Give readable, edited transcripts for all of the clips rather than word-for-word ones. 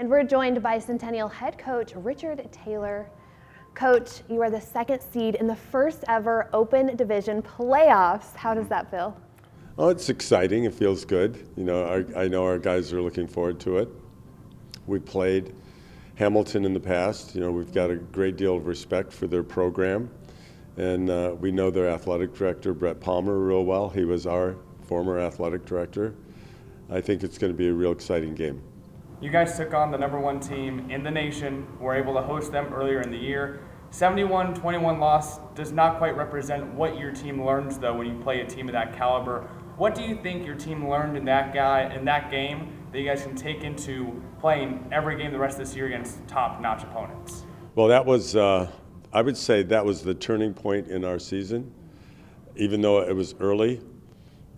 And we're joined by Centennial head coach Richard Taylor. Coach, you are the second seed in the first ever Open Division playoffs. How does that feel? Oh, it's exciting. It feels good. I know our guys are looking forward to it. We played Hamilton in the past. We've got a great deal of respect for their program. And we know their athletic director, Brett Palmer, real well. He was our former athletic director. I think it's going to be a real exciting game. You guys took on the #1 team in the nation, were able to host them earlier in the year. 71-21 loss does not quite represent what your team learns, though, when you play a team of that caliber. What do you think your team learned in that game that you guys can take into playing every game the rest of this year against top-notch opponents? Well, that was, I would say that was the turning point in our season, even though it was early.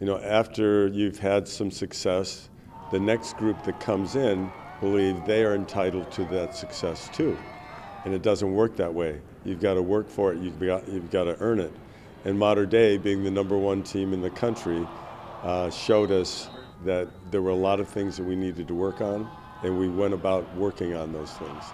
After you've had some success, the next group that comes in believe they are entitled to that success too. And it doesn't work that way. You've got to work for it, you've got to earn it. And Mater Dei, being the #1 team in the country, showed us that there were a lot of things that we needed to work on, and we went about working on those things.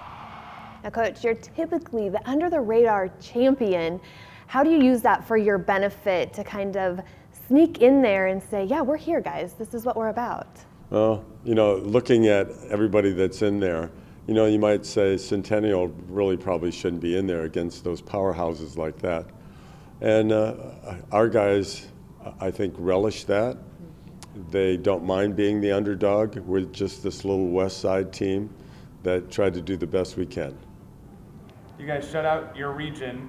Now, Coach, you're typically the under-the-radar champion. How do you use that for your benefit to kind of sneak in there and say, yeah, we're here, guys, this is what we're about? Well, looking at everybody that's in there, you might say Centennial really probably shouldn't be in there against those powerhouses like that. And our guys, I think, relish that. They don't mind being the underdog. We're just this little West Side team that tried to do the best we can. You guys shut out your region,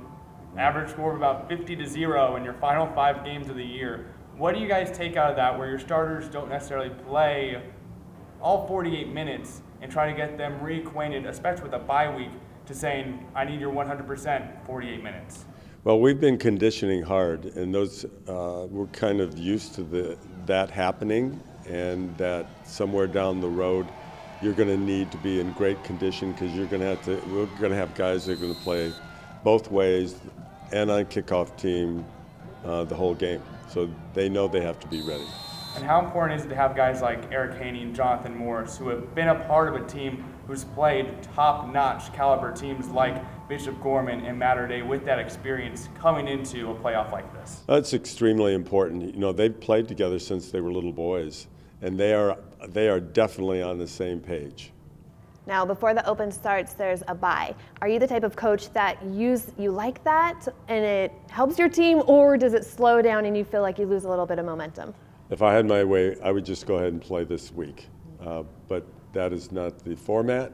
average score of about 50-0 in your final 5 games of the year. What do you guys take out of that, where your starters don't necessarily play all 48 minutes and try to get them reacquainted, especially with a bye week, to saying, I need your 100% 48 minutes? Well, we've been conditioning hard, and we're kind of used to that happening, and that somewhere down the road you're going to need to be in great condition, because we're going to have guys that are going to play both ways and on kickoff team the whole game. So they know they have to be ready. And how important is it to have guys like Eric Haney and Jonathan Morris, who have been a part of a team who's played top-notch caliber teams like Bishop Gorman and Mater Dei, with that experience coming into a playoff like this? That's extremely important. They've played together since they were little boys, and they are definitely on the same page. Now, before the Open starts, there's a bye. Are you the type of coach that you like that and it helps your team, or does it slow down and you feel like you lose a little bit of momentum? If I had my way, I would just go ahead and play this week. But that is not the format.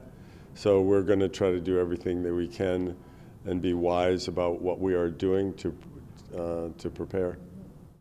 So we're going to try to do everything that we can and be wise about what we are doing to prepare.